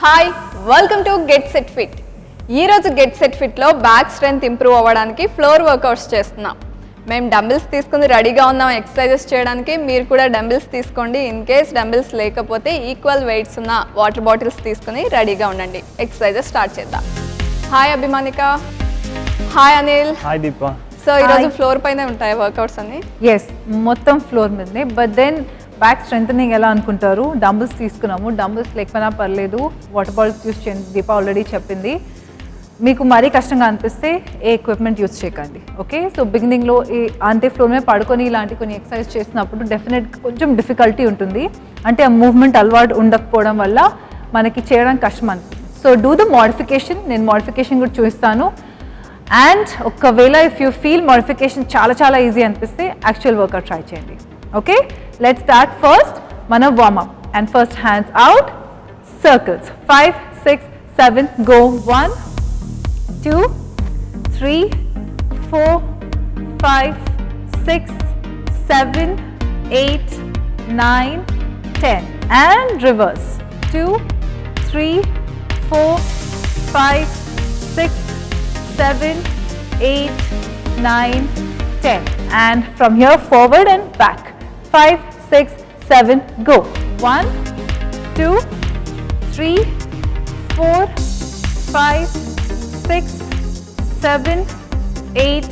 Hi welcome to get set fit. ఈరోజు get set ఫిట్లో back strength improve అవ్వడానికి floor workouts చేస్తున్నాం. మేము డంబిల్స్ తీసుకుని రెడీగా ఉన్నాం ఎక్సర్సైజెస్ చేయడానికి. మీరు కూడా డంబిల్స్ తీసుకోండి. ఇన్ కేస్ డంబిల్స్ లేకపోతే ఈక్వల్ వెయిట్స్ ఉన్న వాటర్ బాటిల్స్ తీసుకుని రెడీగా ఉండండి. ఎక్సర్సైజెస్ స్టార్ట్ చేద్దాం. Hi Abhimanika. Hi Anil. Hi Deepa. So ఈరోజు ఫ్లోర్ పైన ఉంటాయి వర్కౌట్స్ అన్ని? ఎస్, మొత్తం ఫ్లోర్ మీదనే. బట్ దెన్ బ్యాక్ స్ట్రెంథనింగ్ ఎలా అనుకుంటారు? డంబుల్స్ తీసుకున్నాము, డంబుల్స్ లేకపోయినా పర్లేదు, వాటర్ బాటిల్స్ యూస్ చేయండి. దీప ఆల్రెడీ చెప్పింది. మీకు మరీ కష్టంగా అనిపిస్తే ఏ ఎక్విప్మెంట్ యూస్ చేయకండి. ఓకే, సో బిగినింగ్లో అంటే ఫ్లోర్ మీద పడుకొని ఇలాంటి కొన్ని ఎక్సర్సైజ్ చేసినప్పుడు డెఫినెట్గా కొంచెం డిఫికల్టీ ఉంటుంది. అంటే ఆ మూవ్మెంట్ అలవాటు ఉండకపోవడం వల్ల మనకి చేయడానికి కష్టం అనిపిస్తుంది. So do the modification. నేను మోడిఫికేషన్ కూడా చూపిస్తాను. అండ్ ఒకవేళ ఇఫ్ యూ ఫీల్ మోడిఫికేషన్ చాలా చాలా ఈజీ అనిపిస్తే యాక్చువల్ వర్కౌట్ ట్రై చేయండి. Okay, let's start. ఫస్ట్ మన warmup. And first hands out, circles 5, 6, 7 go. 1, 2, 3, 4, 5, 6, 7, 8, 9, 10 and reverse. 2, 3, 4, 5, 6, 7, 8, 9, 10 and from here forward and back. 5, 6, 7 go. 1, 2, 3, 4, 5, 6, 7, 8,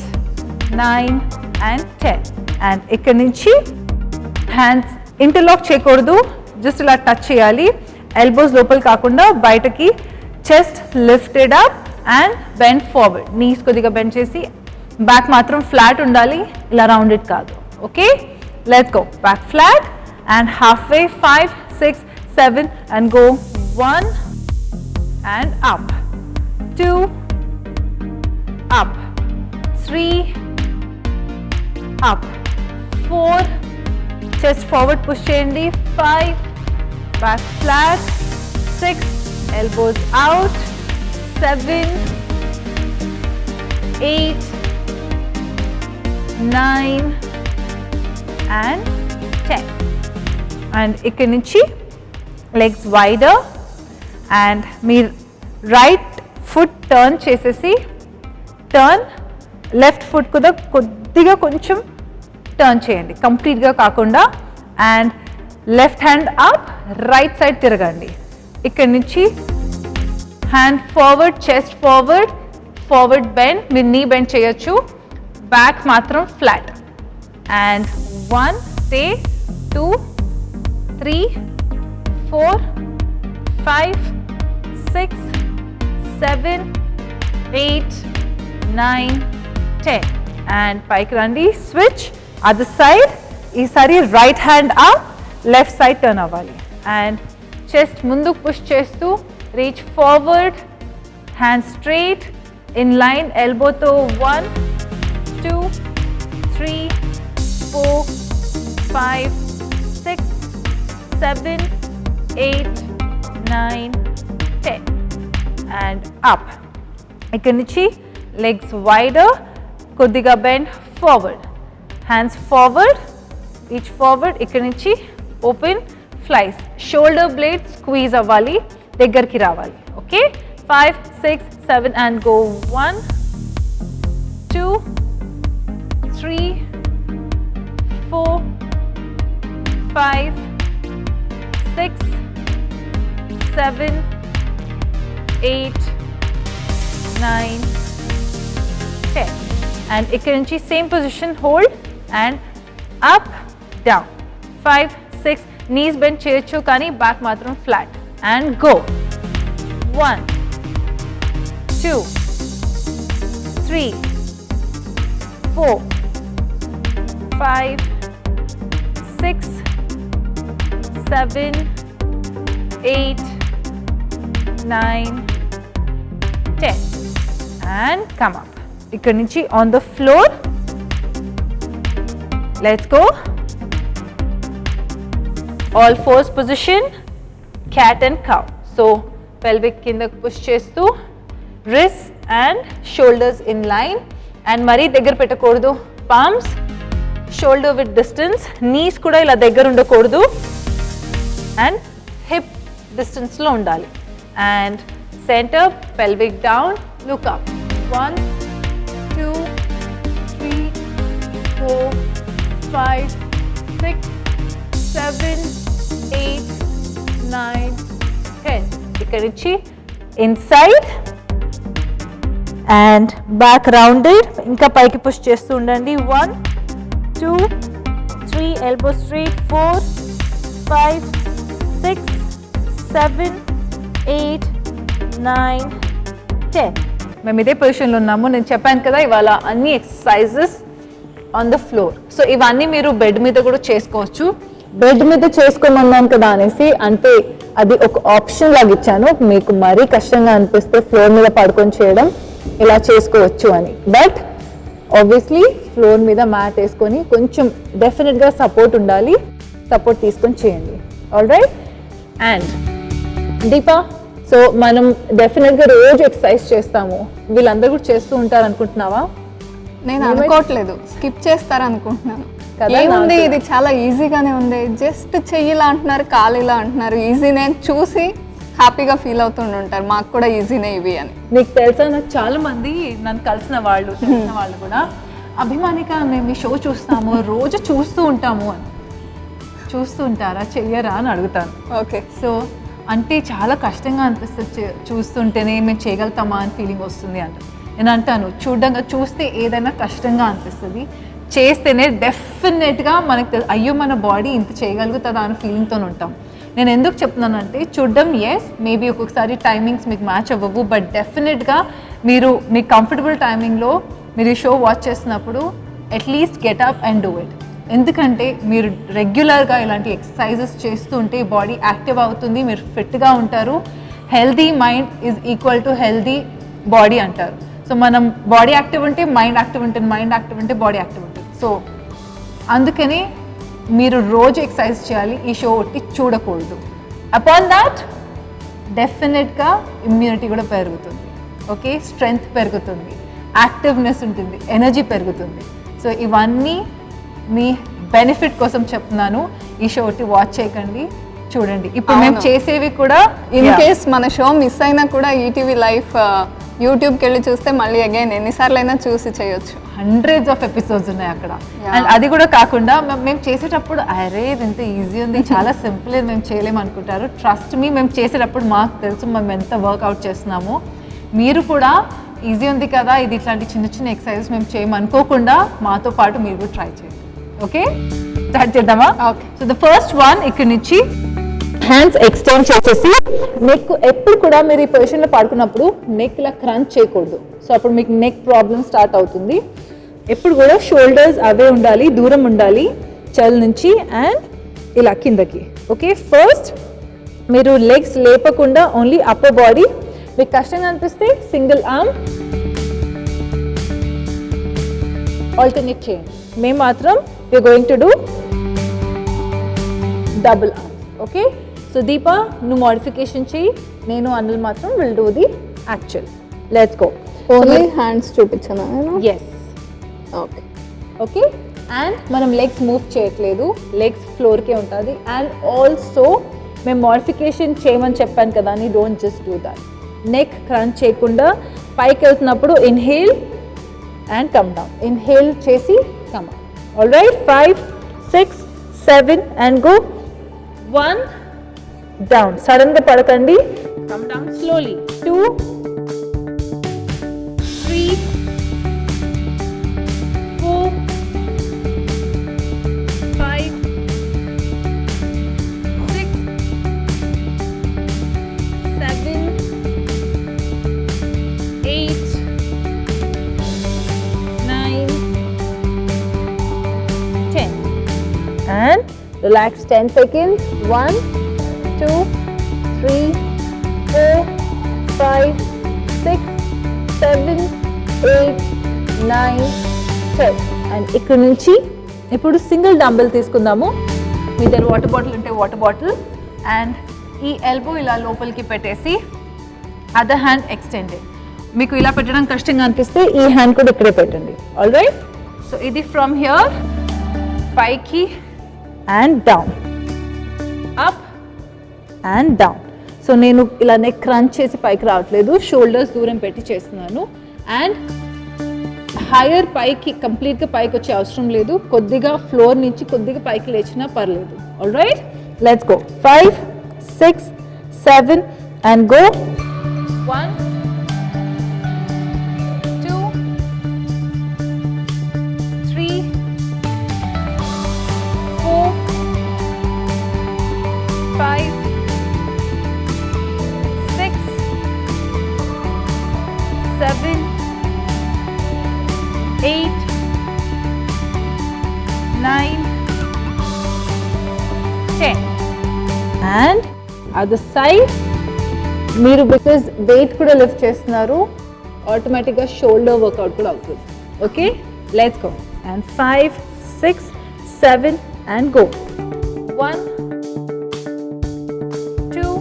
9 and 10 and ikkadi nunchi hands interlock cheyakoodu, just ila touch cheyali. Elbows lopal kaakunda bayataki. Chest lifted up and bend forward. Knees kodiga bend chesi back matram flat undali, ila rounded kaadu. Okay, let's go. Back flat and halfway. 5, 6, 7 and go. 1 and up, 2 up, 3 up, 4 chest forward push cheyandi. 5 back flat, 6 elbows out, 7, 8, 9 and 10 and ikkadi nunchi legs wider and me right foot turn చేసేసి turn left foot కూడా కొద్దిగా కొంచెం turn చేయండి, కంప్లీట్గా కాకుండా. And left hand up, right side తిరగండి. ఇక్కడి నుంచి hand forward, chest forward, forward bend. మీరు నీ బెండ్ చేయొచ్చు, బ్యాక్ మాత్రం ఫ్లాట్. అండ్ 1, stay, 2, 3, 4, 5, 6, 7, 8, 9, 10 and పైకి రండి. Switch other side. ఈసారి right hand up, left side turn అవ్వాలి. అండ్ చెస్ట్ ముందుకు పుష్ చేస్తూ reach forward, hand straight in line, ఎల్బోతో. 1, 2, 3, 4, 5, 6, 7, 8, 9, 10 and up. ikkadi nunchi legs wider, kodiga bend forward, hands forward, reach forward. ikkadi nunchi open flies, shoulder blade squeeze avvali, దగ్గరికి రావాలి. okay, 5, 6, 7 and go. 1, 2, 3, 4, 5, 6, 7, 8, 9, 10 and ikkadi nunchi same position, hold and up, down. 5, 6 knees bend cheyachu kani back matram flat and go. 1, 2, 3, 4, 5, 6, 7, 8, 9, 10 and come up. ikkadi nunchi on the floor. Let's go. All fours position, cat and cow. So pelvic kindaku push chestu, wrists and shoulders in line and mari దగ్గర పెట్టకూడదు. palms shoulder width distance, knees kuda ila దగ్గర ఉండకూడదు and hip distance లో ఉండాలి. and center, pelvic down, look up. 1, 2, 3, 4, 5, 6, 7, 8, 9, 10. ఇక్కడ నుంచి inside and back rounded. ఇంకా పైకి పుష్ చేస్తూ ఉండండి. 1, 2, 3, elbow straight, 4, 5, 6, 7, 8, 9, 10. మేము ఇదే పొజిషన్లో ఉన్నాము. నేను చెప్పాను కదా ఇవాళ అన్ని exercises on the floor. So ఇవన్నీ మీరు బెడ్ మీద కూడా చేసుకోవచ్చు. బెడ్ మీద చేసుకోమన్నాను కదా అనేసి అంటే అది ఒక ఆప్షన్ లాగా ఇచ్చాను. మీకు మరీ కష్టంగా అనిపిస్తే ఫ్లోర్ మీద పడుకొని చేయడం ఇలా చేసుకోవచ్చు అని. బట్ ఆబ్వియస్లీ ఫ్లోర్ మీద మ్యాట్ వేసుకొని కొంచెం డెఫినెట్గా సపోర్ట్ ఉండాలి. సపోర్ట్ తీసుకొని చేయండి. All right. And Deepa, so మనం డెఫినెట్గా రోజు ఎక్సర్సైజ్ చేస్తాము. వీళ్ళందరూ కూడా చేస్తూ ఉంటారు అనుకుంటున్నావా? నేను అనుకోవట్లేదు, స్కిప్ చేస్తారు అనుకుంటున్నాను. కదా, ఏముంది, ఇది చాలా ఈజీగానే ఉంది. జస్ట్ చెయ్యిలా అంటున్నారు, కాలిలా అంటున్నారు. ఈజీనే చూసి హ్యాపీగా ఫీల్ అవుతుంటారు. మాకు కూడా ఈజీనే ఇవి అని. నీకు తెలుసా, నాకు చాలా మంది నన్ను తెలిసిన వాళ్ళు కూడా అభిమానిక మేము ఈ షో చూస్తాము, రోజు చూస్తూ ఉంటాము అని. చూస్తూ ఉంటారా, చెయ్యరా అని అడుగుతాను. ఓకే. సో అంటే చాలా కష్టంగా అనిపిస్తుంది చూస్తుంటేనే మేము చేయగలుగుతామా అని ఫీలింగ్ వస్తుంది అంట. నేను అంటాను చూస్తే ఏదైనా కష్టంగా అనిపిస్తుంది, చేస్తేనే డెఫినెట్గా మనకు అయ్యో మన బాడీ ఇంత చేయగలుగుతుందా అని ఫీలింగ్తో ఉంటాం. నేను ఎందుకు చెప్తున్నానంటే చూడడం ఎస్ మేబీ ఒక్కొక్కసారి టైమింగ్స్ మీకు మ్యాచ్ అవ్వవు, బట్ డెఫినెట్గా మీరు మీ కంఫర్టబుల్ టైమింగ్లో మీరు ఈ షో వాచ్ చేస్తున్నప్పుడు at least get up and do it. ఎందుకంటే మీరు రెగ్యులర్గా ఇలాంటి ఎక్సర్సైజెస్ చేస్తూ ఉంటే బాడీ యాక్టివ్ అవుతుంది, మీరు ఫిట్గా ఉంటారు. Healthy mind is equal to healthy body అంటారు. సో మనం బాడీ యాక్టివ్ ఉంటే మైండ్ యాక్టివ్ ఉంటుంది, మైండ్ యాక్టివ్ ఉంటే బాడీ యాక్టివ్ ఉంటుంది. సో అందుకని మీరు రోజు ఎక్సర్సైజ్ చేయాలి, ఈ షో ఒకటి చూడకూడదు. అపాన్ దాట్ డెఫినెట్గా ఇమ్యూనిటీ కూడా పెరుగుతుంది. ఓకే, స్ట్రెంగ్త్ పెరుగుతుంది, యాక్టివ్నెస్ ఉంటుంది, ఎనర్జీ పెరుగుతుంది. సో ఇవన్నీ మీ బెనిఫిట్ కోసం చెప్తున్నాను. ఈ షో ఒకటి వాచ్ చేయకండి, చూడండి. ఇప్పుడు మేము చేసేవి కూడా ఇన్ కేస్ మన షో మిస్ అయినా కూడా ఈటీవీ లైఫ్ యూట్యూబ్కి వెళ్ళి చూస్తే మళ్ళీ అగైన్ ఎన్నిసార్లు అయినా చూసి చేయొచ్చు. హండ్రెడ్స్ ఆఫ్ ఎపిసోడ్స్ ఉన్నాయి అక్కడ. అండ్ అది కూడా కాకుండా మేము చేసేటప్పుడు అరే ఇది ఎంత ఈజీ ఉంది, చాలా సింపుల్, మేము చేయలేము అనుకుంటారు. ట్రస్ట్ మీ, మేము చేసేటప్పుడు మాకు తెలుసు మేము ఎంత వర్కౌట్ చేస్తున్నామో. మీరు కూడా ఈజీ ఉంది కదా, ఇది ఇట్లాంటి చిన్న చిన్న ఎక్సర్సైజెస్ మేము చేయమనుకోకుండా మాతో పాటు మీరు కూడా ట్రై చేయండి. ఓకే, స్టార్ట్ చేద్దామా? Okay. So the first one, ఇక్కడ నుంచి హ్యాండ్స్ ఎక్స్టెండ్ చేసేసి నెక్ ఎప్పుడు కూడా మీరు ఈ పొజిషన్లో పడుకున్నప్పుడు నెక్ ఇలా క్రంచ్ చేయకూడదు. సో అప్పుడు మీకు నెక్ ప్రాబ్లమ్ స్టార్ట్ అవుతుంది. ఎప్పుడు కూడా షోల్డర్స్ అవే ఉండాలి, దూరం ఉండాలి చల్ నుంచి, అండ్ ఇలా కిందకి. ఓకే, ఫస్ట్ మీరు లెగ్స్ లేపకుండా ఓన్లీ అప్పర్ బాడీ. మీకు కష్టంగా అనిపిస్తే సింగిల్ ఆర్మ్ ఆల్టర్నేట్ చేయండి. మేము మాత్రం we are going to do double arm. Okay, so Deepa నువ్వు మోడిఫికేషన్ చేయి, నేను అనిల్ మాత్రం will do the actual. Let's go. Only hands చూపించాను. ఎస్. ఓకే. ఓకే, అండ్ మనం లెగ్స్ మూవ్ చేయట్లేదు, లెగ్స్ ఫ్లోర్కే ఉంటుంది. అండ్ ఆల్సో మేము మోడిఫికేషన్ చేయమని చెప్పాను కదా అని don't just do that. Neck crunch చేయకుండా పైకి వెళ్తున్నప్పుడు inhale and come down, inhale చేసి come out. All right, 5, 6, 7 and go. 1 down, సడన్గా పడకండి, come down slowly. 2, 3, 4, 5, 6, 7, 8, 9, 10. And relax 10 seconds. 1, 2, 3, 4, 5, 6, 7, 8, 9, 10. And ఇక్కడ నుంచి ఇప్పుడు సింగిల్ డంబెల్ తీసుకుందాము. మీ దగ్గర వాటర్ బాటిల్ ఉంటే వాటర్ బాటిల్, అండ్ ఈ ఎల్బో ఇలా లోపలికి పెట్టేసి అదర్ హ్యాండ్ ఎక్స్టెండెడ్. మీకు ఇలా పెట్టడం కష్టంగా అనిపిస్తే ఈ హ్యాండ్ కూడా ఇక్కడే పెట్టండి. ఆల్ రైట్, సో ఇది ఫ్రమ్ హియర్ పైకి and down, up and down. So so నేను ఇలా నెక్ క్రంచ్ చేసి పైకి రావట్లేదు, షోల్డర్స్ దూరం పెట్టి చేస్తున్నాను. అండ్ హైయర్ పైకి కంప్లీట్గా పైకి వచ్చే అవసరం లేదు, కొద్దిగా ఫ్లోర్ నుంచి కొద్దిగా పైకి లేచినా పర్లేదు. All right, let's go. 5, 6, 7 and go. 1, 2, 3, 4, 5, 6, 7, 8, 9, 10. And other side, మీరు బికాజ్ వెయిట్ కూడా లిఫ్ట్ చేస్తున్నారు, ఆటోమేటిక్గా షోల్డర్ వర్కౌట్ కూడా అవుతుంది. Okay, let's go. And 5, 6, 7 and go. 1, 2,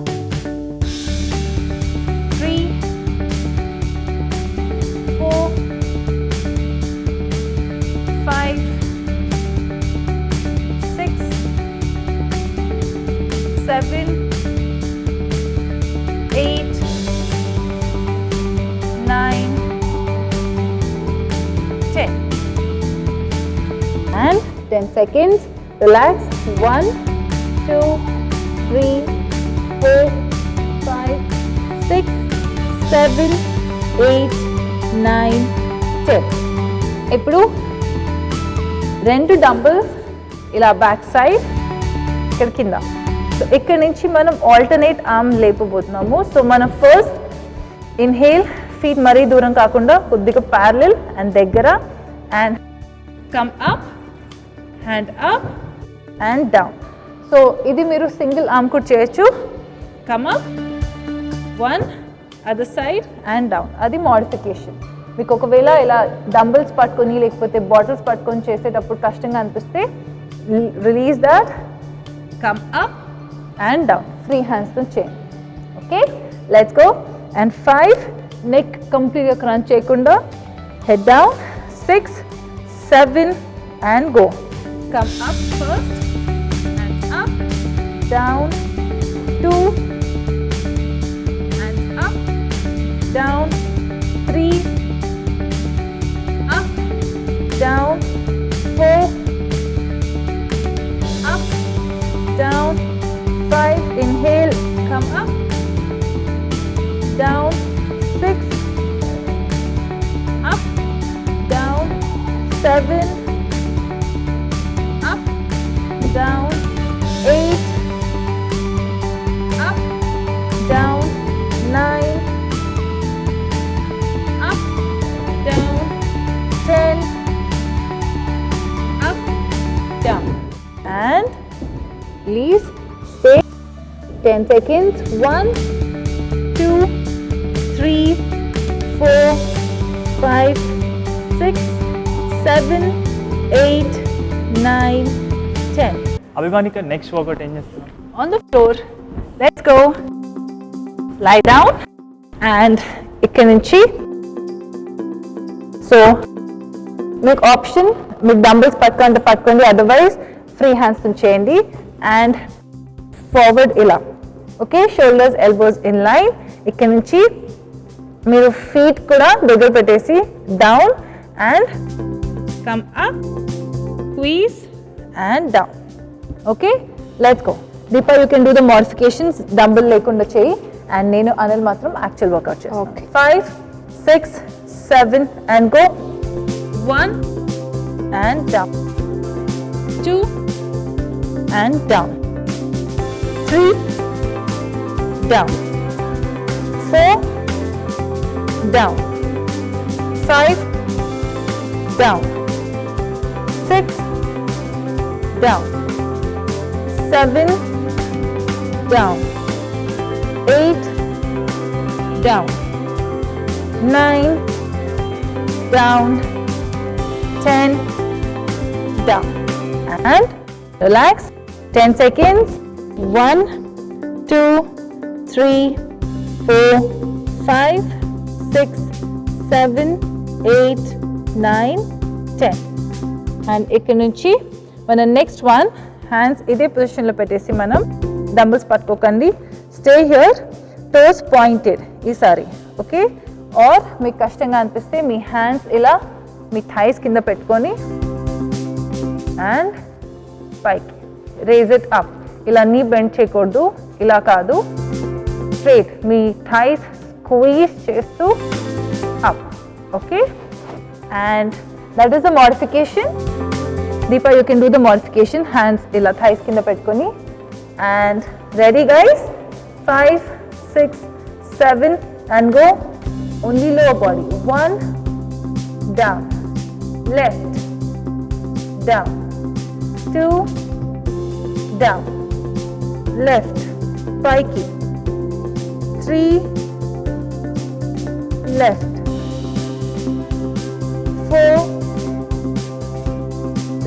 3, 4, 5, 6, 7, 8, 9, 10. And 10 seconds. Relax. 1, 2, 3, 4, 5, 6, 7, 8, 9, 10. ఇప్పుడు 2 డంబుల్స్ ఇలా బ్యాక్ సైడ్, ఇక్కడ కింద. సో ఇక్కడ నుంచి మనం ఆల్టర్నేట్ ఆర్మ్ లేపబోతున్నాము. సో మనం ఫస్ట్ ఇన్హేల్, ఫీట్ మరీ దూరం కాకుండా కొద్దిగా ప్యారలల్ అండ్ దగ్గర, and come up, hand up and down. So ఇది మీరు సింగిల్ ఆర్మ్ కూడా చేయొచ్చు. Come up, 1, other side and down. అది మోడిఫికేషన్. మీకు ఒకవేళ ఇలా డంబుల్స్ పట్టుకొని లేకపోతే బాటిల్స్ పట్టుకొని చేసేటప్పుడు కష్టంగా అనిపిస్తే release that, come up and down. Free hands to chain. Okay, let's go. And 5, neck completely crunch cheyakunda, head down. 6, 7 and go. Come up first and up, down, 2 and up, down, 3, up, down, 4, up, down, 5, inhale, come up, down, 6, up, down, 7, up, down, 8, up, down, 9, up, down, 10, up, down. And please stay 10 seconds. 1, 2, 3, 4, 5, 6, 7, 8, 9, 10. Abhimanika next work out ఏం చేస్తున్నాం? On the floor, let's go. Lie down and ఇక్కడ నుంచి. So మీకు option, మీకు dumbbells పట్టుకోండి, otherwise free hands చేయండి. And forward ఇలా. Okay, shoulders elbows in line. ఇక్కడ నుంచి మీరు ఫీట్ కూడా దగ్గర పెట్టేసి down and come up, squeeze and down. Okay, let's go. Deepa, you can do the modifications dumbbell లేకుండా చేయి, అండ్ నేను అనిల్ మాత్రం యాక్చువల్ వర్కౌట్ చేస్తాను. Okay. 5, 6, 7 and go. 1 and down, 2 and down, 3 down, 4 down, 5 down, 6 down, 7 down, 8 down, 9 down, 10 down. And relax. 10 seconds. 1, 2, 3, 4, 5, 6, 7, 8, 9, 10. And ఇక్కడ నుంచి మన next one, hands ఇదే పొజిషన్లో పెట్టేసి మనం డంబుల్స్ పట్టుకోకండి. Stay here. టోస్ పాయింటెడ్ ఈసారి, ఓకే? ఆర్ మీకు కష్టంగా అనిపిస్తే మీ హ్యాండ్స్ ఇలా మీ థైస్ కింద పెట్టుకొని అండ్ పైకి రేజ్ ఇట్ అప్. ఇలా నీ బెండ్ చేయకూడదు, ఇలా కాదు, స్ట్రైట్ మీ థైస్ స్క్వీజ్ చేస్తూ up, okay? And that is the modification. Deepa, you can do the modification. Hands ila thighs kinda pettukoni. And ready guys? 5, 6, 7 and go. Only lower body. 1, down, left, down, 2, down, left, pikey, 3, left, 4,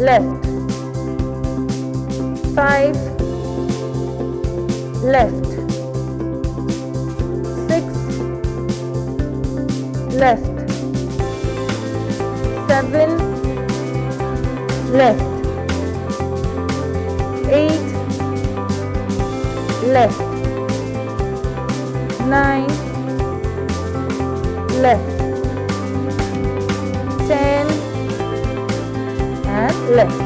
left, 5, left, 6, left, 7, left, 8, left, 9, left, 10, and left,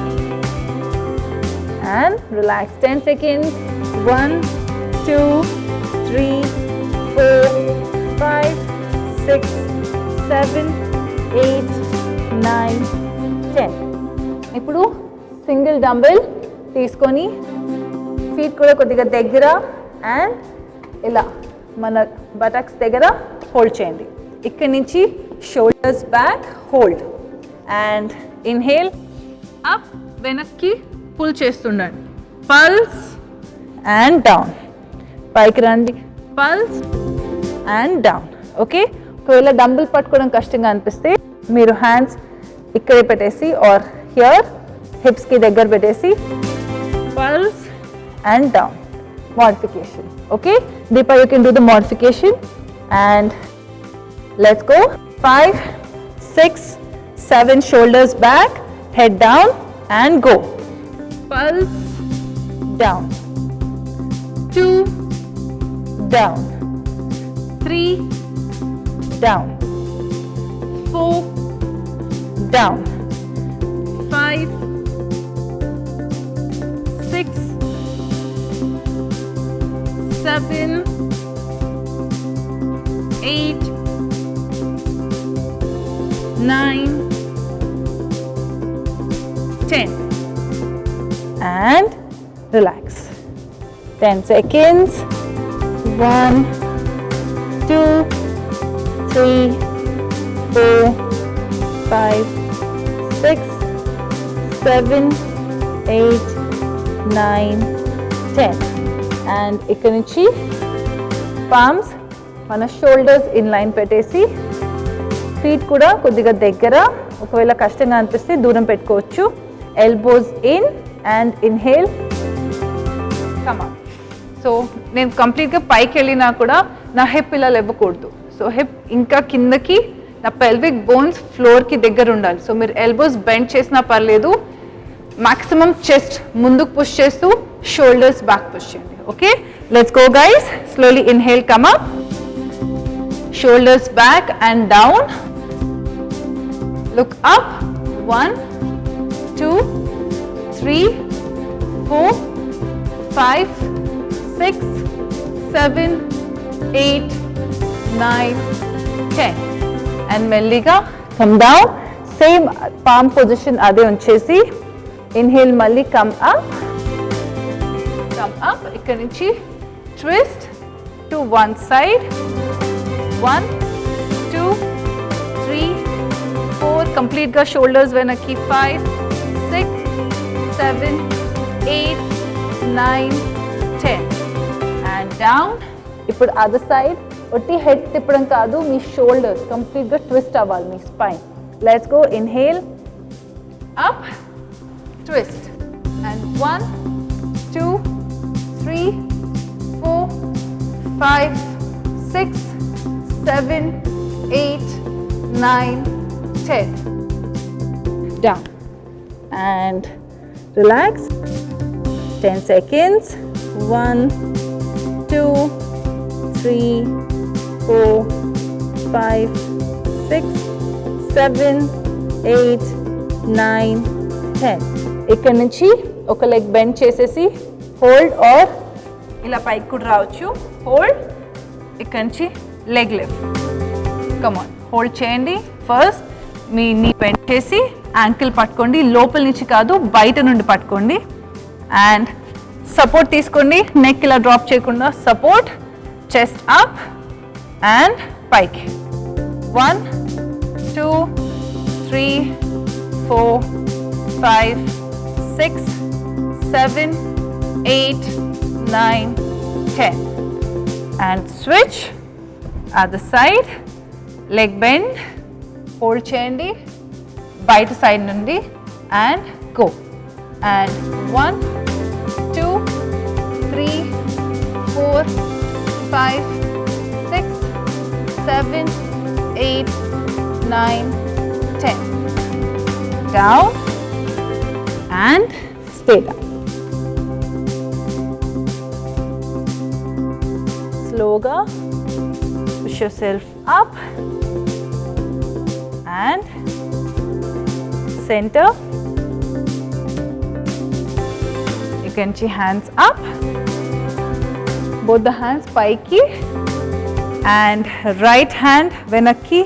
and relax. 10 seconds. 1, 2, 3, 4, 5, 6, 7, 8, 9, 10. ఇప్పుడు single dumbbell తీసుకొని feet కూడా కొద్దిగా దగ్గర and ఇలా మన buttocks దగ్గర hold చేయండి. ఇక్కడి నుంచి shoulders back hold and inhale up, వెనక్కి పుల్ చేస్తుండండి. పల్స్ అండ్ డౌన్, పైకి రండి, పల్స్ అండ్ డౌన్, ఓకే? ఒకవేళ డంబుల్ పట్టుకోవడం కష్టంగా అనిపిస్తే మీరు హ్యాండ్స్ ఇక్కడే పెట్టేసి ఆర్ హియర్ హిప్స్కి దగ్గర పెట్టేసి pulse and down. Modification, okay? Deepa, you can do the modification and let's go. 5, 6, 7, shoulders back, head down and go. Pulse down, 2, down, 3, down, 4, down, 5, 6, 7, 8, 9, 10 and relax. 10 seconds. 1, 2, 3, 4, 5, 6, 7, 8, 9, 10 and ikkadi nunchi palms mana shoulders in line పెట్టేసి feet కూడా కొద్దిగా దగ్గర, ఒకవేళ కష్టంగా అనిపిస్తే దూరం పెట్టుకోవచ్చు. Elbows in and inhale, come up. So నేను కంప్లీట్గా పైకి వెళ్ళినా కూడా నా హిప్ ఇలా లేవకూడదు. సో హిప్ ఇంకా కిందకి, నా పెల్విక్ బోన్స్ ఫ్లోర్కి దగ్గర ఉండాలి. సో మీరు ఎల్బోస్ బెండ్ చేసినా పర్లేదు, మాక్సిమం చెస్ట్ ముందుకు పుష్ చేస్తూ షోల్డర్స్ బ్యాక్ పుష్ చేయండి, okay? Let's go guys. Slowly inhale, come up, shoulders back and down, look up, 1, 2, 3, 4, 5, 6, 7, 8, 9, 10 and melliga come down. Same palm position ade unchesi inhale malli come up, ikkadi nunchi twist to one side. 1, 2, 3, 4, complete ga shoulders venaki. 5, 6, 7, 8, 9, 10 and down. ఇప్పుడు other side, ఒట్టి head తిప్పడం కాదు, మీ shoulders complete గా twist అవ్వాలి, మీ spine. Let's go. Inhale, up, twist and 1, 2, 3, 4, 5, 6, 7, 8, 9, 10. Down and relax. 10 seconds. 1, 2, 3, 4, 5, 6, 7, 8, 9, 10. ఇక్కడ నుంచి ఒక leg bend చేసేసి హోల్డ్ ఆర్ ఇలా పైకి కూడా రావచ్చు. హోల్డ్, ఇక్కడ నుంచి లెగ్ లిఫ్ట్. కమాన్, హోల్డ్ చేయండి. ఫస్ట్ మీ నీ బెండ్ చేసి యాంకిల్ పట్టుకోండి, లోపల నుంచి కాదు బయట నుండి పట్టుకోండి. అండ్ సపోర్ట్ తీసుకోండి, నెక్ ఇలా డ్రాప్ చేయకుండా. సపోర్ట్, చెస్ట్ అప్ అండ్ పైకి. 1, 2, 3, 4, 5, 6, 7, 8, 9, 10. And switch other side. Leg bend, hold చేయండి బయట సైడ్ నుండి and go. And 1, 2, 3, 4, 5, 6, 7, 8, 9, 10. Down and stay down. Slowly push yourself up and center. You can see hands up, both the hands paiki, and right hand venakki,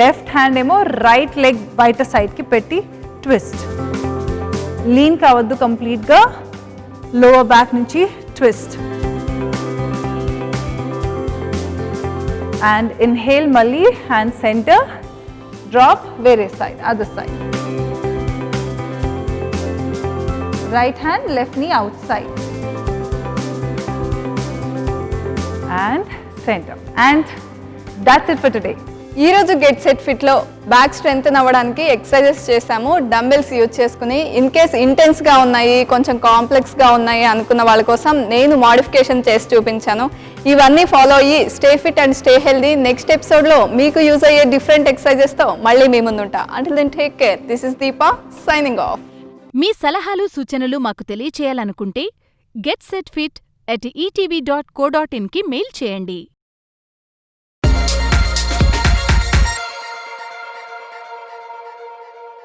left hand emo right leg baita side ki petti twist. Lean kavaddu complete ga, lower back nunchi twist. And inhale malli, hand center, drop వేరే side, other side. Right hand, left knee outside. And center. And that's it for today. ఈ రోజు get set ఫిట్లో back strength అవ్వడానికి exercises చేసాము dumbbells use చేసుకుని. In case ఇంటెన్స్గా ఉన్నాయి, కొంచెం కాంప్లెక్స్గా ఉన్నాయి అనుకున్న వాళ్ళ కోసం నేను మాడిఫికేషన్ చేసి చూపించాను. ఇవన్నీ ఫాలో అయ్యి stay fit and stay healthy. Next ఎపిసోడ్లో మీకు యూజ్ అయ్యే డిఫరెంట్ ఎక్సర్సైజెస్తో మళ్ళీ మీ ముందుంటా. Until then take care. This is Deepa signing off. మీ సలహాలు సూచనలు మాకు తెలియచేయాలనుకుంటే getsetfit@etv.co.in కి మెయిల్ చేయండి.